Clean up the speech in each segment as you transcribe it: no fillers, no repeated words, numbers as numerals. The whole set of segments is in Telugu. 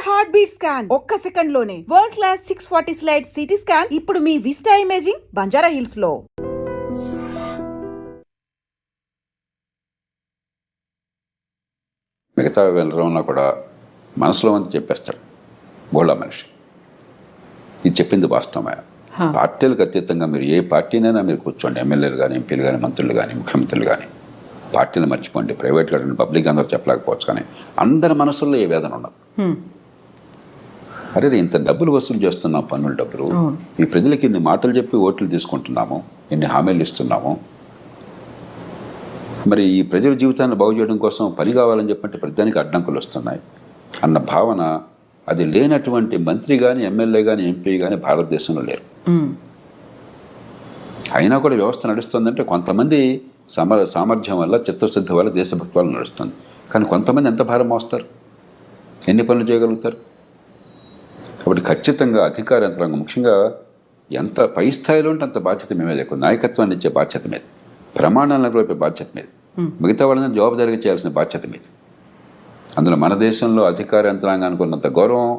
హార్ట్ బీట్ స్కాన్ ఒక్క సెకండ్ లోనే world class 640 slide CT scan ఇప్పుడు మీ విస్టా ఇమేజింగ్ బంజారా హిల్స్ లో. మిగతా వెళ్ళడంలో కూడా మనసులో అంతా చెప్పేస్తాడు బోళ్ళ మనిషి. ఇది చెప్పింది వాస్తవమే. పార్టీలకు అతీతంగా మీరు ఏ పార్టీనైనా మీరు కూర్చోండి, ఎమ్మెల్యేలు కానీ, ఎంపీలు కానీ, మంత్రులు కానీ, ముఖ్యమంత్రులు కానీ, పార్టీలు మర్చిపోండి. ప్రైవేట్ కానీ పబ్లిక్ అందరూ చెప్పలేకపోవచ్చు, కానీ అందరి మనసుల్లో ఏ వేదన ఉండదు. అరే ఇంత డబ్బులు వసూలు చేస్తున్నాం, పన్నుల డబ్బులు, ఈ ప్రజలకి ఇన్ని మాటలు చెప్పి ఓట్లు తీసుకుంటున్నాము, ఇన్ని హామీలు ఇస్తున్నాము, మరి ఈ ప్రజల జీవితాన్ని బాగు చేయడం కోసం పని కావాలని చెప్పంటే ప్రతిదానికి అడ్డంకులు వస్తున్నాయి అన్న భావన అది లేనటువంటి మంత్రి కానీ, ఎమ్మెల్యే కానీ, ఎంపీ కానీ భారతదేశంలో లేరు. అయినా కూడా వ్యవస్థ నడుస్తుందంటే కొంతమంది సామర్థ్యం వల్ల, చిత్తశుద్ధి వల్ల, దేశభక్తి వల్ల నడుస్తుంది. కానీ కొంతమంది ఎంత భారం మోస్తారు, ఎన్ని పనులు చేయగలుగుతారు? కాబట్టి ఖచ్చితంగా అధికార యంత్రాంగం ముఖ్యంగా ఎంత పై స్థాయిలో ఉంటే అంత బాధ్యత మేమే ఎక్కువ. నాయకత్వాన్ని ఇచ్చే బాధ్యత మీద, ప్రమాణాలను నెరవేర్పే బాధ్యత మీద, మిగతా వాళ్ళని జవాబుదారీగా చేయాల్సిన బాధ్యత మీద. అందులో మన దేశంలో అధికార యంత్రాంగానికి ఉన్నంత గౌరవం,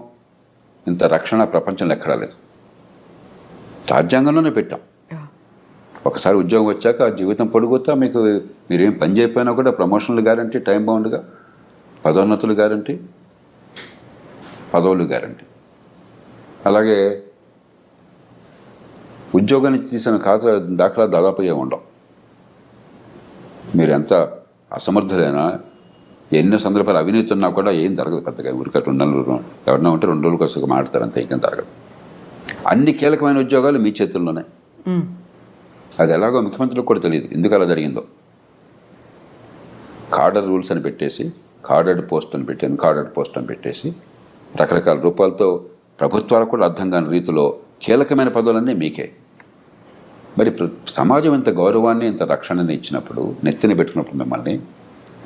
ఇంత రక్షణ ప్రపంచంలో ఎక్కడా లేదు. రాజ్యాంగంలోనే పెట్టాం. ఒకసారి ఉద్యోగం వచ్చాక జీవితం పొడుగుతా మీకు మీరేం పని చేయకపోయినా కూడా ప్రమోషన్లు గ్యారంటీ, టైం బౌండ్గా పదోన్నతులు గ్యారంటీ, పదవులు గ్యారంటీ. అలాగే ఉద్యోగం నుంచి తీసిన దాఖలా దాదాపు ఏ ఉండవు. మీరు ఎంత అసమర్థులైనా, ఎన్నో సందర్భాలు అవినీతి ఉన్నా కూడా ఏం జరగదు పెద్దగా. ఊరికే 2 నెలలు ఎవరన్నా ఉంటే 2 రోజుల కోసం మాట్లాడతారు అంతే, ఇంకేం జరగదు. అన్ని కీలకమైన ఉద్యోగాలు మీ చేతుల్లోనే. అది ఎలాగో ముఖ్యమంత్రులకు కూడా తెలియదు ఎందుకు అలా జరిగిందో. కార్డర్ రూల్స్ అని పెట్టేసి, కార్డర్డ్ పోస్ట్ అని పెట్టి, కార్డర్డ్ పోస్ట్ అని పెట్టేసి రకరకాల రూపాలతో ప్రభుత్వాలకు కూడా అర్థం కాని రీతిలో కీలకమైన పదవులన్నీ మీకే. మరి సమాజం ఇంత గౌరవాన్ని, ఇంత రక్షణని ఇచ్చినప్పుడు, నెత్తిని పెట్టుకున్నప్పుడు మిమ్మల్ని,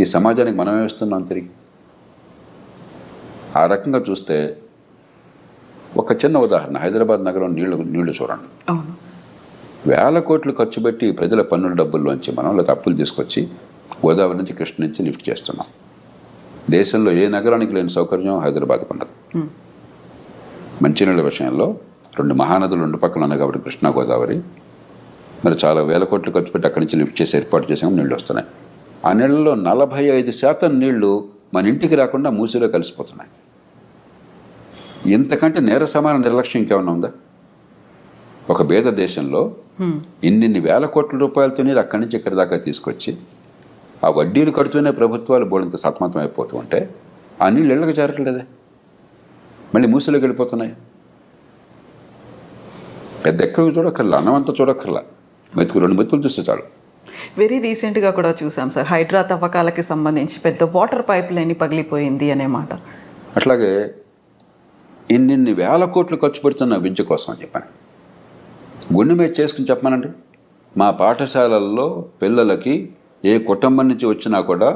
ఈ సమాజానికి మనమే ఇస్తున్నాం తిరిగి. ఆ రకంగా చూస్తే ఒక చిన్న ఉదాహరణ, హైదరాబాద్ నగరం నీళ్లు చూడండి. వేల కోట్లు ఖర్చు పెట్టి ప్రజల పన్నుల డబ్బుల్లోంచి మనం లేదా అప్పులు తీసుకొచ్చి గోదావరి నుంచి, కృష్ణ నుంచి లిఫ్ట్ చేస్తున్నాం. దేశంలో ఏ నగరానికి లేని సౌకర్యం హైదరాబాద్కు ఉన్నది. మంచినీళ్ళ విషయంలో 2 మహానదులు 2 పక్కన ఉన్నాయి కాబట్టి కృష్ణా, గోదావరి, మరి చాలా వేల కోట్లు ఖర్చు పెట్టి అక్కడి నుంచి లిఫ్ట్ చేసి ఏర్పాటు చేసాము, నీళ్ళు వస్తున్నాయి. ఆ నీళ్ళలో 45% నీళ్లు మన ఇంటికి రాకుండా మూసిలో కలిసిపోతున్నాయి. ఇంతకంటే నేర సమాన నిర్లక్ష్యం ఇంకేమన్నా ఉందా? ఒక పేద దేశంలో ఇన్ని వేల కోట్ల రూపాయలతో నీరు అక్కడి నుంచి ఇక్కడి దాకా తీసుకొచ్చి ఆ వడ్డీలు కడుతూనే ప్రభుత్వాలు బోడంత సతమతం అయిపోతూ ఉంటే ఆ నీళ్ళు ఇళ్ళకి చేరట్లేదే, మళ్ళీ మూసిలోకి వెళ్ళిపోతున్నాయి. పెద్ద ఎక్కడికి చూడక్కర్లా, అన్నమంతా చూడక్కర్లా, 2 మెతుకులు చూస్తే చాలు. వెరీ రీసెంట్గా కూడా చూసాం సార్, హైడ్రా తవ్వకాలకి సంబంధించి పెద్ద వాటర్ పైప్ లైన్ పగిలిపోయింది అనే మాట. అట్లాగే ఇన్ని వేల కోట్లు ఖర్చు పెడుతున్న విద్య కోసం అని చెప్పాను. గుండె మీద చేసుకుని చెప్పానండి, మా పాఠశాలల్లో పిల్లలకి ఏ కుటుంబం నుంచి వచ్చినా కూడా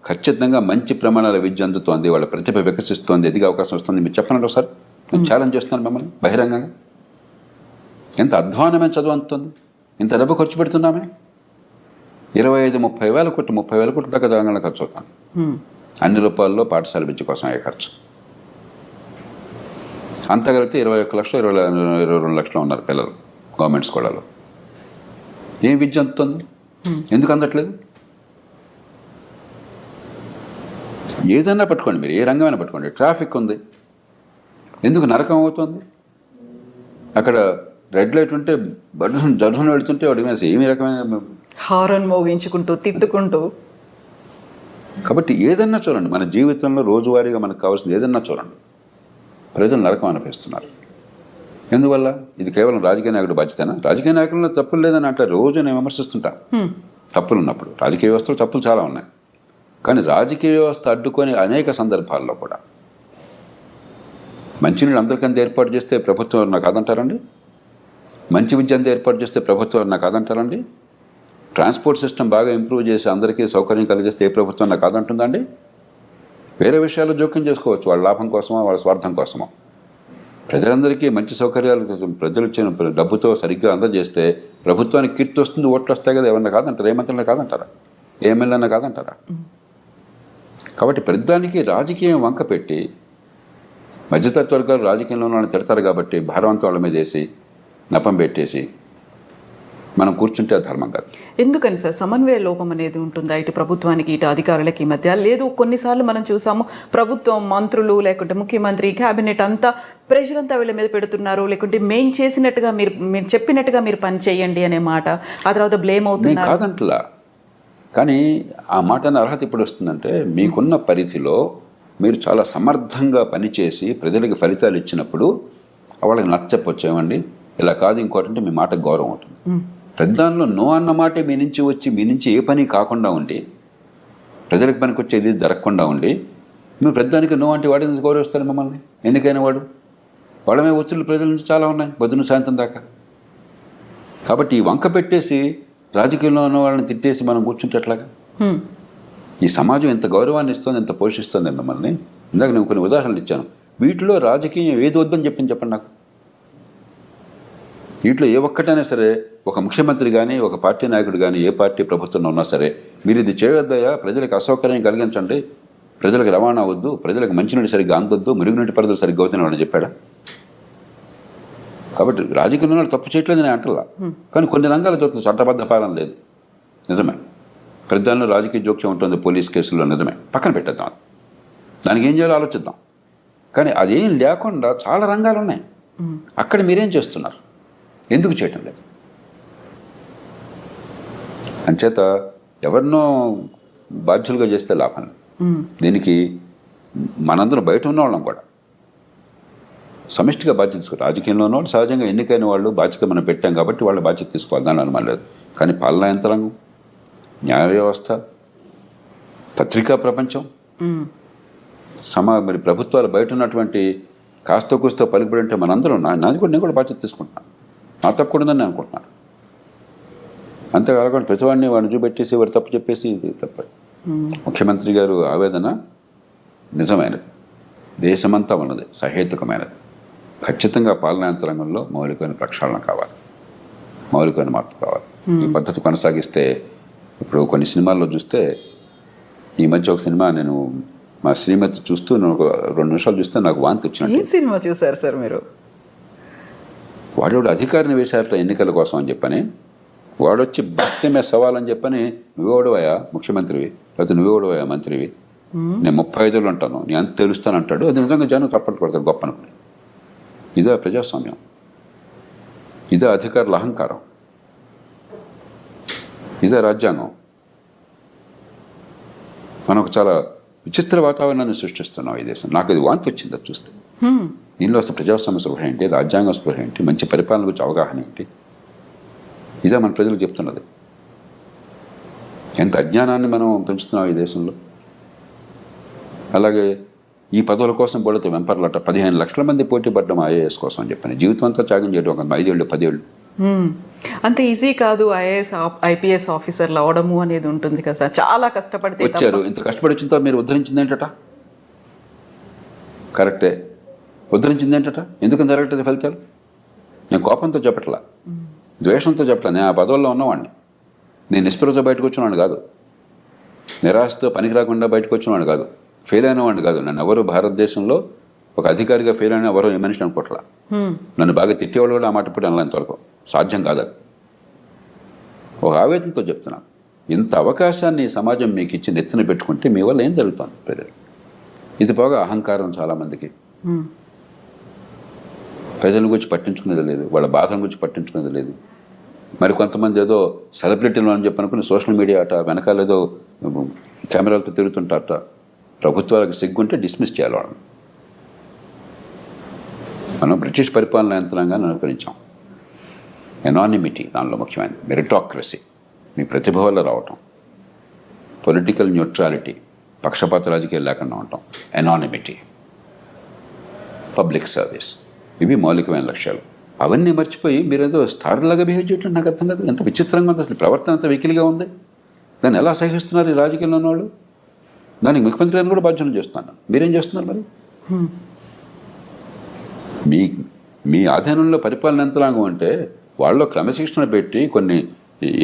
ఖచ్చితంగా మంచి ప్రమాణాల విద్య అందుతోంది, వాళ్ళ ప్రతిభ వికసిస్తోంది, ఎదిగే అవకాశం వస్తుంది. మీరు చెప్పనండి ఒకసారి, నేను ఛాలెంజ్ చేస్తున్నాను మిమ్మల్ని బహిరంగంగా. ఎంత అధ్వానమైన చదువు అందుతుంది, ఇంత డబ్బు ఖర్చు పెడుతున్నామే. 25-30 వేల కోట్లు దాకా తెలంగాణ ఖర్చు అవుతుంది. అన్ని రూపాయల్లో పాఠశాల విద్య కోసం అయ్యే ఖర్చు. అంతా కలిపితే 21 లక్షలు, 22 లక్షలు ఉన్నారు పిల్లలు గవర్నమెంట్ స్కూళ్ళలో. ఏం విద్య అందుతుంది? ఎందుకు అందట్లేదు? ఏదన్నా పట్టుకోండి, మీరు ఏ రంగమైనా పట్టుకోండి. ట్రాఫిక్ ఉంది, ఎందుకు నరకం అవుతుంది? అక్కడ రెడ్ లైట్ ఉంటే జర్హన్ వెళుతుంటే వాడి మీద ఏమి రకమైన హారన్ మోగించుకుంటూ, తిట్టుకుంటూ. కాబట్టి ఏదన్నా చూడండి, మన జీవితంలో రోజువారీగా మనకు కావాల్సింది ఏదన్నా చూడండి, ప్రజలు నరకం అనిపిస్తున్నారు. ఎందువల్ల? ఇది కేవలం రాజకీయ నాయకుడు బాధ్యతనా? రాజకీయ నాయకుల్లో తప్పులు లేదని అంటే రోజు నేను విమర్శిస్తుంటాను. తప్పులు ఉన్నప్పుడు రాజకీయ వ్యవస్థలో తప్పులు చాలా ఉన్నాయి, కానీ రాజకీయ వ్యవస్థ అడ్డుకొని అనేక సందర్భాల్లో కూడా మంచినీళ్ళు అందరికంత ఏర్పాటు చేస్తే ప్రభుత్వం నాకు కాదంటారండి? మంచి విద్య అంతా ఏర్పాటు చేస్తే ప్రభుత్వం నాకు కాదంటారండి? ట్రాన్స్పోర్ట్ సిస్టమ్ బాగా ఇంప్రూవ్ చేసి అందరికీ సౌకర్యం కలిగిస్తే ఏ ప్రభుత్వం నాకు కాదంటుందండి? వేరే విషయాల్లో జోక్యం చేసుకోవచ్చు, వాళ్ళ లాభం కోసమో వాళ్ళ స్వార్థం కోసమో. ప్రజలందరికీ మంచి సౌకర్యాలు ప్రజలు ఇచ్చిన డబ్బుతో సరిగ్గా అందజేస్తే ప్రభుత్వానికి కీర్తి వస్తుంది, ఓట్లు వస్తాయి కదా. ఎవరన్నా కాదంటారా? ఏ మంత్రులన్నా కాదంటారా? ఏ ఎమ్మెల్యేనా కాదంటారా? కాబట్టి ప్రతిదానికి రాజకీయం వంక పెట్టి మధ్యతరగతి వర్గాలు రాజకీయంలో వాళ్ళని తిడతారు కాబట్టి భారవంతం వాళ్ళ మీద వేసి నపం పెట్టేసి మనం కూర్చుంటే అది ధర్మం కాదు. ఎందుకని సార్ సమన్వయ లోపం అనేది ఉంటుందా ఇటు ప్రభుత్వానికి ఇటు అధికారులకి మధ్య? లేదు, కొన్నిసార్లు మనం చూసాము ప్రభుత్వం, మంత్రులు లేకుంటే ముఖ్యమంత్రి, క్యాబినెట్ అంతా ప్రెషర్ అంతా వీళ్ళ మీద పెడుతున్నారు, లేకుంటే మేము చేసినట్టుగా మీరు చెప్పినట్టుగా మీరు పని చేయండి అనే మాట, ఆ తర్వాత బ్లేమ్ అవుతున్నారు. కాదంటలా, కానీ ఆ మాట అనే అర్హత ఇప్పుడు వస్తుందంటే మీకున్న పరిధిలో మీరు చాలా సమర్థంగా పనిచేసి ప్రజలకు ఫలితాలు ఇచ్చినప్పుడు వాళ్ళకి నచ్చపోచ్చామండి, ఇలా కాదు ఇంకోటి అంటే మీ మాటకు గౌరవం ఉంటుంది. ప్రధానంలో నో అన్న మాటే మీ నుంచి వచ్చి మీ నుంచి ఏ పని కాకుండా ఉండి ప్రజలకు పనికి వచ్చేది జరగకుండా ఉండి మీరు ప్రధానికి నో అంటే వాడి నుంచి గౌరవిస్తారు మిమ్మల్ని. ఎన్నికైన వాడమే ఒత్తిళ్ళు ప్రజల నుంచి చాలా ఉన్నాయి పొద్దున్న సాయంత్రం దాకా. కాబట్టి ఈ వంక పెట్టేసి రాజకీయంలో ఉన్న వాళ్ళని తిట్టేసి మనం కూర్చుంటే ఎట్లాగా? ఈ సమాజం ఎంత గౌరవాన్ని ఇస్తుంది, ఎంత పోషిస్తుంది మిమ్మల్ని. ఇందాక నేను కొన్ని ఉదాహరణలు ఇచ్చాను. వీటిలో రాజకీయం ఏది వద్దని చెప్పండి నాకు. వీటిలో ఏ ఒక్కటైనా సరే ఒక ముఖ్యమంత్రి కానీ ఒక పార్టీ నాయకుడు కానీ ఏ పార్టీ ప్రభుత్వంలో ఉన్నా సరే మీరు ఇది చేయవద్దయా, ప్రజలకు అసౌకర్యం కలిగించండి, ప్రజలకు రవాణా వద్దు, ప్రజలకు మంచినీటి సరిగ్గా అందొద్దు, మురుగునీటి పరిధులు సరిగ్గా అవుతున్నాడు చెప్పాడా? కాబట్టి రాజకీయంలో తప్పు చేయట్లేదు నేను అంటలా, కానీ కొన్ని రంగాలు జరుగుతుంది చట్టబద్ధ పాలన లేదు, నిజమే. ప్రధానంలో రాజకీయ జోక్యం ఉంటుంది పోలీస్ కేసుల్లో, నిజమే. పక్కన పెట్టేద్దాం, దానికి ఏం చేయాలో ఆలోచిద్దాం. కానీ అదేం లేకుండా చాలా రంగాలు ఉన్నాయి. అక్కడ మీరేం చేస్తున్నారు, ఎందుకు చేయటం లేదు? అంచేత ఎవరినో బాధ్యులుగా చేస్తే లాభం. దీనికి మనందరం బయట ఉన్న వాళ్ళం కూడా సమిష్టిగా బాధ్యత తీసుకోవాలి. రాజకీయంలో ఉన్న వాళ్ళు సహజంగా ఎన్నికైన వాళ్ళు బాధ్యత మనం పెట్టాం కాబట్టి వాళ్ళ బాధ్యత తీసుకోవాలి, దాని అనుమానం లేదు. కానీ పాలనా యంత్రాంగం, న్యాయ వ్యవస్థ, పత్రికా ప్రపంచం, మరి ప్రభుత్వాలు బయట ఉన్నటువంటి కాస్త కూస్తో పలుకుబడి అంటే మనందరం నాది కూడా నేను కూడా బాధ్యత తీసుకుంటున్నాను. నా తప్పకూడదని నేను అనుకుంటున్నాను. అంతేకాకుండా ప్రతివాడిని వాడిని చూపెట్టేసి వాడు తప్పు చెప్పేసి ఇది తప్ప. ముఖ్యమంత్రి గారు ఆవేదన నిజమైనది, దేశమంతా ఉన్నది, సహేతుకమైనది. ఖచ్చితంగా పాలనా యంత్రాంగంలో మౌలికమైన ప్రక్షాళన కావాలి, మౌలికమైన మార్పు కావాలి. ఈ పద్ధతి కొనసాగిస్తే ఇప్పుడు కొన్ని సినిమాల్లో చూస్తే, ఈ మధ్య ఒక సినిమా నేను మా శ్రీమతి చూస్తూ నేను ఒక 2 నిమిషాలు చూస్తే నాకు వాంతి వచ్చినట్టు. ఏ సినిమా చూసారు సార్ మీరు? వాడు అధికారిని వేశారట ఎన్నికల కోసం అని చెప్పని, వాడొచ్చి బస్తమే సవాలని చెప్పని, నువ్వెవడవయా ముఖ్యమంత్రివి, లేకపోతే నువ్వెవడవయా మంత్రివి, నేను 35 ఏళ్ళు ఉంటాను, నేను అంత తెలుస్తాను అంటాడు. అది నిజంగా జనం తప్పట్టు పడతారు గొప్ప అనుకుని. ఇదే ప్రజాస్వామ్యం, ఇదే అధికారుల అహంకారం, ఇదే రాజ్యాంగం. మనం ఒక చాలా విచిత్ర వాతావరణాన్ని సృష్టిస్తున్నాం ఈ దేశం. నాకు ఇది వాంతి వచ్చింది అది చూస్తే. దీనిలో అసలు ప్రజాస్వామ్య స్పృహ ఏంటి, రాజ్యాంగ స్పృహ ఏంటి, మంచి పరిపాలన గురించి అవగాహన ఏంటి, ఇదే మన ప్రజలకు చెప్తున్నది. ఎంత అజ్ఞానాన్ని మనం పెంచుతున్నాం ఈ దేశంలో. అలాగే ఈ పదవుల కోసం పడితే వెంపర్లట 15 లక్షల మంది పోటీ పడ్డం ఐఏఎస్ కోసం అని చెప్పని, జీవితం అంతా త్యాగం చేయడం, ఒక 5 ఏళ్ళు 10 ఏళ్ళు. అంత ఈజీ కాదు ఐఏఎస్ ఐపీఎస్ ఆఫీసర్లు అవడము అనేది ఉంటుంది కదా సార్. చాలా కష్టపడితే వచ్చారు. ఇంత కష్టపడి వచ్చిన తర్వాత మీరు ఉద్ధరించింది ఏంటట? కరెక్టే, ఉద్ధరించింది ఏంటట? ఎందుకని జరగట్లేదు ఫలితాలు? నేను కోపంతో చెప్పట్లా, ద్వేషంతో చెప్పట్లా. నేను ఆ పదవుల్లో ఉన్నవాడిని, నేను నిస్పృహతో బయటకు వచ్చినవాడిని కాదు, నిరాశతో పనికి రాకుండా బయటకు వచ్చినవాడిని కాదు, ఫెయిల్ అయిన వాడిని కాదు. నన్ను ఎవరు భారతదేశంలో ఒక అధికారిగా ఫెయిల్ అయిన ఎవరో ఏ మనిషిని అనుకోవట్లా. నన్ను బాగా తిట్టేవాళ్ళు కూడా ఆ మాట ఇప్పుడు అనలా, ఇంతవరకు సాధ్యం కాదు. అది ఒక ఆవేదనతో చెప్తున్నాను. ఇంత అవకాశాన్ని సమాజం మీకు ఇచ్చి నెత్తిన పెట్టుకుంటే మీ వల్ల ఏం జరుగుతుంది ప్రజలు? ఇది పోగా అహంకారం చాలామందికి. ప్రజల గురించి పట్టించుకునేది లేదు, వాళ్ళ బాధల గురించి పట్టించుకునేది లేదు. మరి కొంతమంది ఏదో సెలబ్రిటీలు అని చెప్పి అనుకుని సోషల్ మీడియా అట వెనకాల ఏదో కెమెరాలతో తిరుగుతుంటారట. ప్రభుత్వాలకు సిగ్గుంటే డిస్మిస్ చేయాలి వాళ్ళని. మనం బ్రిటిష్ పరిపాలన యంత్రాంగాన్ని అనుకరించాం. ఎనానిమిటీ దానిలో ముఖ్యమైనది, మెరిటాక్రసీ, మీ ప్రతిభ వల్ల రావటం, పొలిటికల్ న్యూట్రాలిటీ, పక్షపాత రాజకీయాలు లేకుండా ఉండటం, ఎనానిమిటీ, పబ్లిక్ సర్వీస్, ఇవి మౌలికమైన లక్ష్యాలు. అవన్నీ మర్చిపోయి మీరేదో స్టార్లాగా బిహేవ్ చేయటం నాకు అర్థం కాదు. ఎంత విచిత్రంగా ఉంది అసలు, ప్రవర్తన అంత వెకిలిగా ఉంది. దాన్ని ఎలా సహిస్తున్నారు ఈ రాజకీయంలో ఉన్నవాళ్ళు? దానికి ముఖ్యమంత్రి గారిని కూడా బాధ్యతలు చేస్తున్నాను. మీరేం చేస్తున్నారు మరి? మీ ఆధీనంలో పరిపాలన యంత్రాంగం అంటే వాళ్ళు క్రమశిక్షణ పెట్టి కొన్ని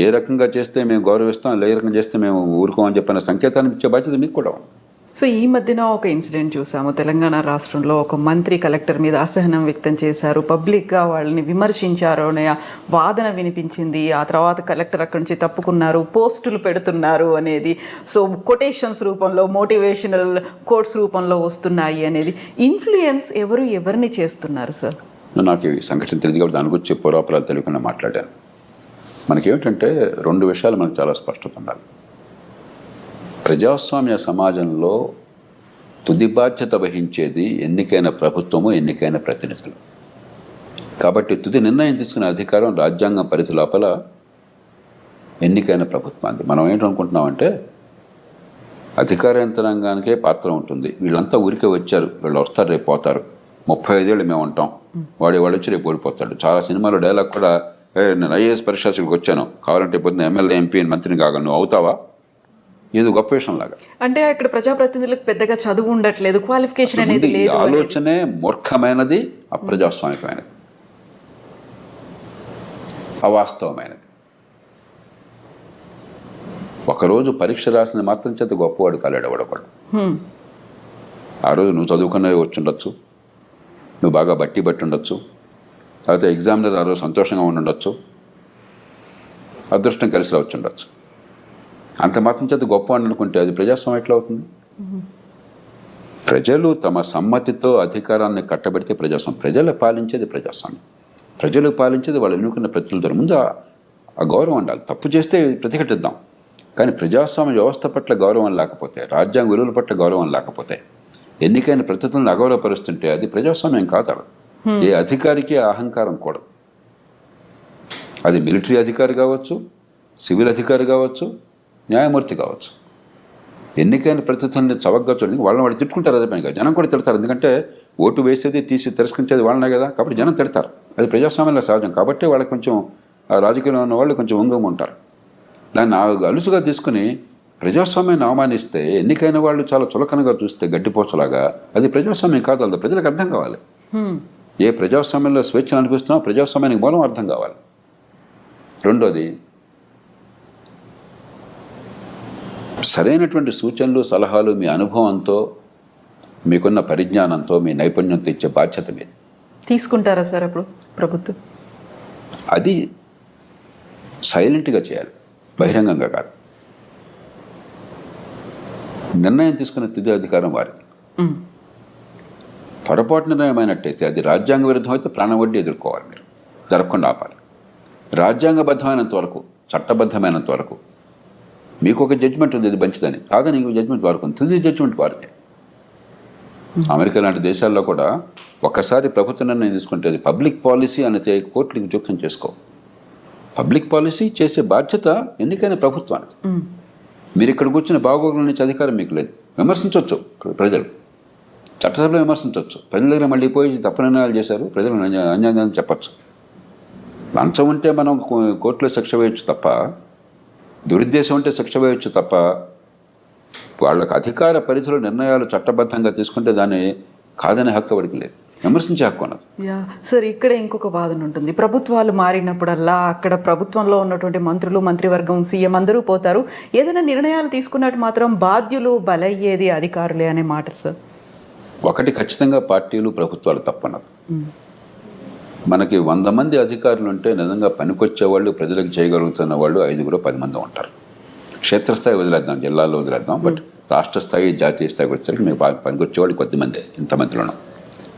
ఏ రకంగా చేస్తే మేము గౌరవిస్తాం, ఏ రకంగా చేస్తే మేము ఊరుకోమని చెప్పిన సంకేతాన్ని ఇచ్చే బాధ్యత మీకు కూడా ఉంది. సో ఈ మధ్యన ఒక ఇన్సిడెంట్ చూసాము. తెలంగాణ రాష్ట్రంలో ఒక మంత్రి కలెక్టర్ మీద అసహనం వ్యక్తం చేశారు, పబ్లిక్గా వాళ్ళని విమర్శించారు అనే వాదన వినిపించింది. ఆ తర్వాత కలెక్టర్ అక్కడి నుంచి తప్పుకున్నారు, పోస్టులు పెడుతున్నారు అనేది, సో కొటేషన్స్ రూపంలో, మోటివేషనల్ కోట్స్ రూపంలో వస్తున్నాయి అనేది. ఇన్ఫ్లుయెన్స్ ఎవరిని చేస్తున్నారు సార్? నాకు ఈ సంఘటన తెలియదు కాబట్టి దాని గురించి పూర్వాపరాలు తెలియకుండా మాట్లాడాను. మనకేమిటంటే 2 విషయాలు మనకు చాలా స్పష్టత ఉండాలి. ప్రజాస్వామ్య సమాజంలో తుది బాధ్యత వహించేది ఎన్నికైన ప్రభుత్వము, ఎన్నికైన ప్రతినిధులు. కాబట్టి తుది నిర్ణయం తీసుకునే అధికారం రాజ్యాంగం పరిధి లోపల ఎన్నికైన ప్రభుత్వానికి. మనం ఏంటనుకుంటున్నామంటే అధికార యంత్రాంగానికే పాత్ర ఉంటుంది, వీళ్ళంతా ఊరికే వచ్చారు, వీళ్ళు వస్తారు రేపు పోతారు, 35 ఏళ్ళు మేము ఉంటాం, వాడు వచ్చి రేపు ఓడిపోతాడు. చాలా సినిమాలో డైలాగ్ కూడా, నేను ఐఏఎస్ పరీక్షలకు వచ్చాను, కావాలంటే పొద్దున్న ఎమ్మెల్యే, ఎంపీ, మంత్రిని కాగా నువ్వు అవుతావా, ఏదో గొప్ప విషయం లాగా. అంటే ఇక్కడ ప్రజాప్రతినిధులకు పెద్దగా చదువు ఉండట్లేదు, క్వాలిఫికేషన్ అనేది ఈ లేదు. ఆలోచనే మూర్ఖమైనది, అప్రజాస్వామికమైనది, అవాస్తవమైనది. ఒకరోజు పరీక్ష రాసిన మాత్రం చేత గొప్పవాడు కాలేడు ఎవడొకడు. ఆ రోజు నువ్వు చదువుకున్నవి వచ్చి ఉండొచ్చు, నువ్వు బాగా బట్టి ఉండొచ్చు, లేకపోతే ఎగ్జామినర్ ఆ రోజు సంతోషంగా ఉండొచ్చు, అదృష్టం కలిసి రావచ్చు ఉండొచ్చు. అంత మాత్రం చేత గొప్పవాడిని అనుకుంటే అది ప్రజాస్వామ్యం ఎట్లా అవుతుంది? ప్రజలు తమ సమ్మతితో అధికారాన్ని కట్టబెడితే ప్రజాస్వామ్యం. ప్రజలు పాలించేది ప్రజాస్వామ్యం. ప్రజలు పాలించేది వాళ్ళు ఎన్నుకున్న ప్రతినిధుల ముందు ఆ గౌరవం ఉండాలి. తప్పు చేస్తే ప్రతిఘటిద్దాం, కానీ ప్రజాస్వామ్య వ్యవస్థ పట్ల గౌరవం లేకపోతే, రాజ్యాంగ విలువల పట్ల గౌరవం లేకపోతే, ఎన్నికైన ప్రతినిధులను అగౌరవపరుస్తుంటే అది ప్రజాస్వామ్యం కాదు. ఏ అధికారికి అహంకారం కూడదు. అది మిలిటరీ అధికారి కావచ్చు, సివిల్ అధికారి కావచ్చు, న్యాయమూర్తి కావచ్చు. ఎన్నికైన ప్రతినిధుల్ని చవకగా చూడండి, వాళ్ళని వాళ్ళు తిట్టుకుంటారు. అదే పనిగా జనం కూడా తిడతారు. ఎందుకంటే ఓటు వేసేది తీసి తిరస్కరించేది వాళ్ళనే కదా, కాబట్టి జనం తిడతారు. అది ప్రజాస్వామ్యంలో సహజం. కాబట్టి వాళ్ళకి కొంచెం రాజకీయంలో ఉన్న వాళ్ళు కొంచెం వంగం ఉంటారు. దాన్ని అలుసుగా తీసుకుని ప్రజాస్వామ్యాన్ని అవమానిస్తే, ఎన్నికైన వాళ్ళు చాలా చులకనగా చూస్తే గడ్డిపోచలాగా, అది ప్రజాస్వామ్యం కాదు. అది ప్రజలకు అర్థం కావాలి. ఏ ప్రజాస్వామ్యంలో స్వేచ్ఛను అనిపిస్తున్నామో ప్రజాస్వామ్యానికి మూలం అర్థం కావాలి. రెండోది, సరైనటువంటి సూచనలు, సలహాలు మీ అనుభవంతో, మీకున్న పరిజ్ఞానంతో, మీ నైపుణ్యంతో ఇచ్చే బాధ్యత మీది. తీసుకుంటారా సార్ అప్పుడు ప్రభుత్వం? అది సైలెంట్గా చేయాలి, బహిరంగంగా కాదు. నిర్ణయం తీసుకునే తుది అధికారం వారిది. పొరపాటు నిర్ణయం అయినట్టయితే, అది రాజ్యాంగ విరుద్ధం అయితే ప్రాణవడ్డీ ఎదుర్కోవాలి. మీరు జరగకుండా ఆపాలి. రాజ్యాంగబద్ధమైనంత వరకు, చట్టబద్ధమైనంత వరకు మీకు ఒక జడ్జిమెంట్ ఉంది, ఇది మంచిదని. కాదని ఇంకో జడ్జిమెంట్ వారికి ఉంది. తుది జడ్జిమెంట్ వారిదే. అమెరికా లాంటి దేశాల్లో కూడా ఒక్కసారి ప్రభుత్వ నిర్ణయం తీసుకుంటే అది పబ్లిక్ పాలసీ అనేది కోర్టులకు జోక్యం చేసుకో. పబ్లిక్ పాలసీ చేసే బాధ్యత ఎన్నికైన ప్రభుత్వానికి. మీరు ఇక్కడ కూర్చుని బాగోగుల నుంచి అధికారం మీకు లేదు. విమర్శించవచ్చు ప్రజలు, చట్టసభలో విమర్శించవచ్చు. ప్రజల దగ్గర మళ్ళీ పోయి తప్పు నిర్ణయాలు చేశారు, ప్రజలు అన్యాయం చెప్పచ్చు. లంచం ఉంటే మనం కోర్టులో శిక్ష వేయచ్చు తప్ప, దురుద్దేశం ఉంటే శిక్ష వేయచ్చు తప్ప, వాళ్ళకు అధికార పరిధిలో నిర్ణయాలు చట్టబద్ధంగా తీసుకుంటే దాన్ని కాదనే హక్కు వాడికి లేదు, విమర్శించే హక్కు ఉన్నది. సార్, ఇక్కడ ఇంకొక వాదన ఉంటుంది. ప్రభుత్వాలు మారినప్పుడల్లా అక్కడ ప్రభుత్వంలో ఉన్నటువంటి మంత్రులు, మంత్రివర్గం, సీఎం అందరూ పోతారు. ఏదైనా నిర్ణయాలు తీసుకున్నట్టు మాత్రం బాధ్యులు బలయ్యేది అధికారులే అనే మాట సార్. ఒకటి ఖచ్చితంగా పార్టీలు, ప్రభుత్వాలు తప్పన్నది. మనకి 100 మంది అధికారులు ఉంటే నిజంగా పనికొచ్చేవాళ్ళు, ప్రజలకు చేయగలుగుతున్న వాళ్ళు 5-10 మంది ఉంటారు. క్షేత్రస్థాయి వదిలేద్దాం, జిల్లాలో వదిలేద్దాం, బట్ రాష్ట్ర స్థాయి, జాతీయ స్థాయికి వచ్చేసరికి మీకు పనికొచ్చేవాళ్ళు కొద్దిమంది, ఇంతమందిలోనూ.